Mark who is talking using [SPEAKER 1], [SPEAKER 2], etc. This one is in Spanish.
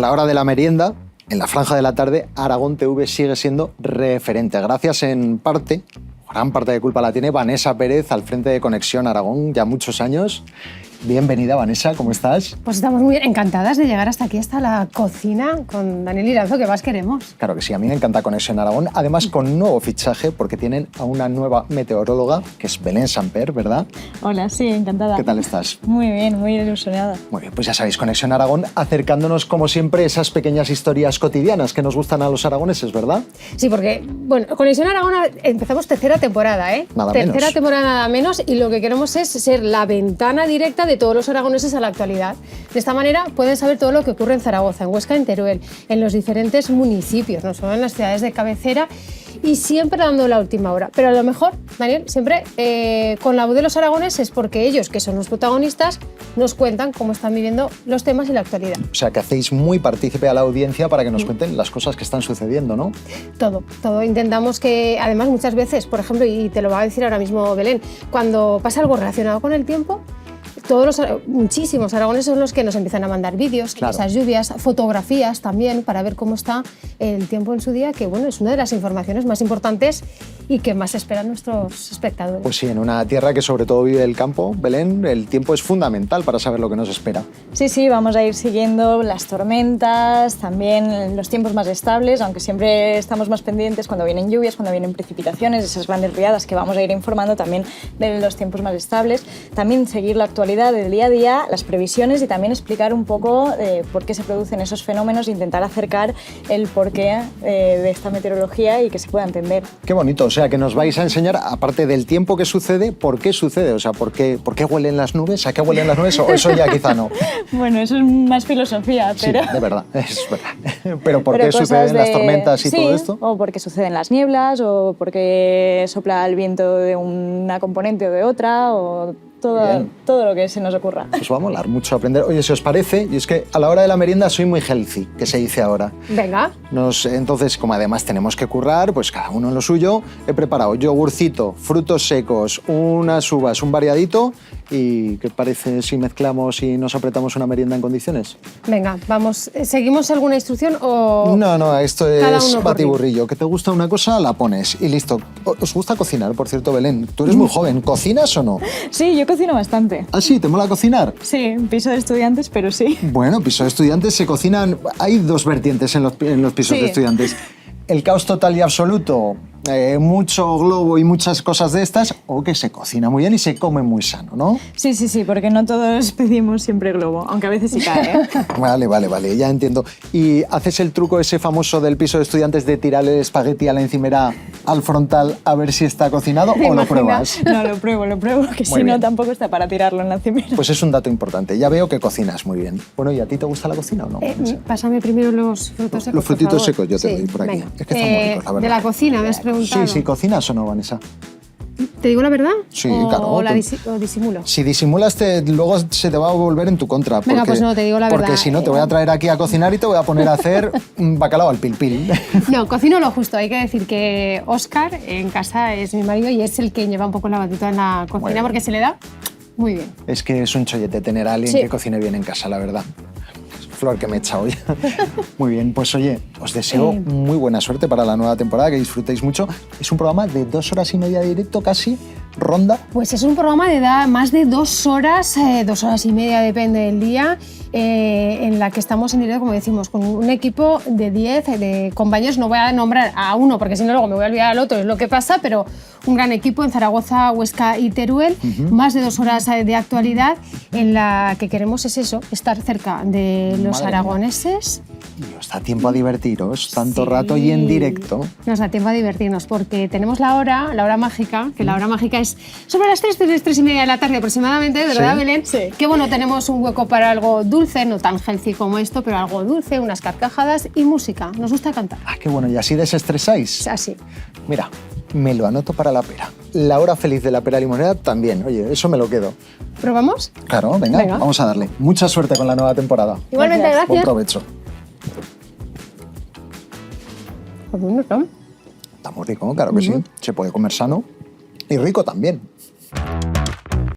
[SPEAKER 1] A la hora de la merienda, en la franja de la tarde, Aragón TV sigue siendo referente. Gracias en parte, gran parte de culpa la tiene Vanessa Pérez al frente de Conexión Aragón, ya muchos años. Bienvenida, Vanessa, ¿cómo estás?
[SPEAKER 2] Pues estamos muy encantadas de llegar hasta aquí, hasta la cocina, con Daniel Iranzo, que más queremos.
[SPEAKER 1] Claro que sí, a mí me encanta Conexión Aragón, además con un nuevo fichaje, porque tienen a una nueva meteoróloga, que es Belén Samper, ¿verdad?
[SPEAKER 3] Hola, sí, encantada.
[SPEAKER 1] ¿Qué tal estás?
[SPEAKER 3] Muy bien, muy ilusionada.
[SPEAKER 1] Muy bien, pues ya sabéis, Conexión Aragón, acercándonos como siempre esas pequeñas historias cotidianas que nos gustan a los aragoneses, ¿verdad?
[SPEAKER 2] Sí, porque, bueno, Conexión Aragón empezamos tercera temporada, ¿eh?
[SPEAKER 1] Nada
[SPEAKER 2] tercera
[SPEAKER 1] menos.
[SPEAKER 2] temporada nada menos, y lo que queremos es ser la ventana directa de todos los aragoneses a la actualidad. De esta manera pueden saber todo lo que ocurre en Zaragoza, en Huesca, en Teruel, en los diferentes municipios, no solo en las ciudades de cabecera, y siempre dando la última hora. Pero a lo mejor, Daniel, siempre con la voz de los aragoneses, porque ellos, que son los protagonistas, nos cuentan cómo están viviendo los temas y la actualidad.
[SPEAKER 1] O sea, que hacéis muy partícipe a la audiencia para que nos cuenten las cosas que están sucediendo, ¿no?
[SPEAKER 2] Todo. Intentamos que, además, muchas veces, por ejemplo, y te lo va a decir ahora mismo Belén, cuando pasa algo relacionado con el tiempo, muchísimos aragoneses son los que nos empiezan a mandar vídeos,
[SPEAKER 1] claro,
[SPEAKER 2] esas lluvias, fotografías también, para ver cómo está el tiempo en su día, que bueno, es una de las informaciones más importantes y que más esperan nuestros espectadores.
[SPEAKER 1] Pues sí, en una tierra que sobre todo vive el campo, Belén, el tiempo es fundamental para saber lo que nos espera.
[SPEAKER 3] Sí, vamos a ir siguiendo las tormentas, también los tiempos más estables, aunque siempre estamos más pendientes cuando vienen lluvias, cuando vienen precipitaciones, esas grandes riadas que vamos a ir informando también de los tiempos más estables. También seguir la actualidad del día a día, las previsiones y también explicar un poco por qué se producen esos fenómenos e intentar acercar el porqué de esta meteorología y que se pueda entender.
[SPEAKER 1] Qué bonito, o sea que nos vais a enseñar, aparte del tiempo que sucede, por qué sucede, o sea, por qué huelen las nubes, a qué huelen las nubes, o eso ya quizá no.
[SPEAKER 3] Bueno, eso es más filosofía, pero...
[SPEAKER 1] Sí, de verdad, es verdad. Pero ¿por qué suceden las tormentas y todo esto?
[SPEAKER 3] O por qué suceden las nieblas, o por qué sopla el viento de una componente o de otra, o... Todo lo que se nos ocurra.
[SPEAKER 1] Pues va a molar mucho aprender. Oye, si os parece, y es que a la hora de la merienda soy muy healthy, que se dice ahora.
[SPEAKER 2] Venga.
[SPEAKER 1] Entonces, como además tenemos que currar, pues cada uno en lo suyo, he preparado yogurcito, frutos secos, unas uvas, un variadito. ¿Y qué parece si mezclamos y nos apretamos una merienda en condiciones?
[SPEAKER 2] Venga, vamos. ¿Seguimos alguna instrucción o...?
[SPEAKER 1] No, esto
[SPEAKER 2] cada
[SPEAKER 1] es
[SPEAKER 2] uno
[SPEAKER 1] batiburrillo. ¿Que te gusta una cosa? La pones y listo. ¿Os gusta cocinar, por cierto, Belén? Tú eres muy joven. ¿Cocinas o no?
[SPEAKER 3] Sí, yo cocino bastante.
[SPEAKER 1] ¿Ah, sí? ¿Te mola cocinar?
[SPEAKER 3] Sí, piso de estudiantes, pero sí.
[SPEAKER 1] Bueno, pisos de estudiantes se cocinan... Hay dos vertientes en los pisos
[SPEAKER 2] Sí.
[SPEAKER 1] de estudiantes. El caos total y absoluto, mucho globo y muchas cosas de estas, o que se cocina muy bien y se come muy sano, ¿no?
[SPEAKER 3] Sí, porque no todos pedimos siempre globo, aunque a veces sí cae, ¿eh?
[SPEAKER 1] Vale, ya entiendo. ¿Y haces el truco ese famoso del piso de estudiantes de tirar el espagueti a la encimera al frontal a ver si está cocinado o lo pruebas?
[SPEAKER 3] No, lo pruebo, que si
[SPEAKER 1] bien.
[SPEAKER 3] no tampoco está para tirarlo en la encimera.
[SPEAKER 1] Pues es un dato importante. Ya veo que cocinas muy bien. Bueno, ¿y a ti te gusta la cocina o no?
[SPEAKER 2] Pásame primero los frutos secos.
[SPEAKER 1] Los frutitos
[SPEAKER 2] por favor.
[SPEAKER 1] secos yo te doy por aquí.
[SPEAKER 2] Venga.
[SPEAKER 1] Es que están muy ricos, la verdad.
[SPEAKER 2] De la cocina, me has preguntado.
[SPEAKER 1] Sí, ¿cocinas o no, Vanessa?
[SPEAKER 2] ¿Te digo la verdad?
[SPEAKER 1] Sí,
[SPEAKER 2] ¿O
[SPEAKER 1] claro.
[SPEAKER 2] o disimulo?
[SPEAKER 1] Si disimulas, luego se te va a volver en tu contra.
[SPEAKER 2] Venga, pues no, te digo la verdad.
[SPEAKER 1] Porque si no, te voy a traer aquí a cocinar y te voy a poner a hacer un bacalao al pil.
[SPEAKER 2] No, cocino lo justo. Hay que decir que Óscar en casa es mi marido y es el que lleva un poco la batuta en la cocina
[SPEAKER 1] bien.
[SPEAKER 2] porque se le da muy bien.
[SPEAKER 1] Es que es un chollete tener a alguien
[SPEAKER 2] Sí.
[SPEAKER 1] que cocine bien en casa, la verdad. Flor que me echa hoy. Muy bien, pues oye, os deseo muy buena suerte para la nueva temporada, que disfrutéis mucho. Es un programa de 2 horas y media de directo casi, ronda.
[SPEAKER 2] Pues es un programa de más de 2 horas, 2 horas y media, depende del día, en la que estamos en directo, como decimos, con un equipo de 10 de compañeros. No voy a nombrar a uno porque si no luego me voy a olvidar al otro, es lo que pasa, pero un gran equipo en Zaragoza, Huesca y Teruel, más de 2 horas de actualidad en la que queremos es eso, estar cerca de los
[SPEAKER 1] Madre
[SPEAKER 2] aragoneses.
[SPEAKER 1] Y os da tiempo a divertiros tanto
[SPEAKER 2] Sí.
[SPEAKER 1] rato y en directo.
[SPEAKER 2] Nos da tiempo a divertirnos porque tenemos la hora mágica, que la hora mágica es sobre las 3 y media de la tarde aproximadamente, ¿verdad,
[SPEAKER 1] Sí.
[SPEAKER 2] Belén?
[SPEAKER 3] Sí.
[SPEAKER 2] Que bueno, tenemos un hueco para algo dulce, no tan healthy como esto, pero algo dulce, unas carcajadas y música. Nos gusta cantar.
[SPEAKER 1] Ah, qué bueno, y así desestresáis.
[SPEAKER 2] Es así.
[SPEAKER 1] Mira, me lo anoto para la pera. La hora feliz de la pera limonera también. Oye, eso me lo quedo.
[SPEAKER 2] ¿Probamos?
[SPEAKER 1] Claro, venga, vamos a darle. Mucha suerte con la nueva temporada.
[SPEAKER 2] Igualmente,
[SPEAKER 3] Gracias.
[SPEAKER 1] Buen
[SPEAKER 2] gracias.
[SPEAKER 1] provecho.
[SPEAKER 2] Pues bueno, ¿no?
[SPEAKER 1] Está muy rico, claro que sí. Se puede comer sano y rico también.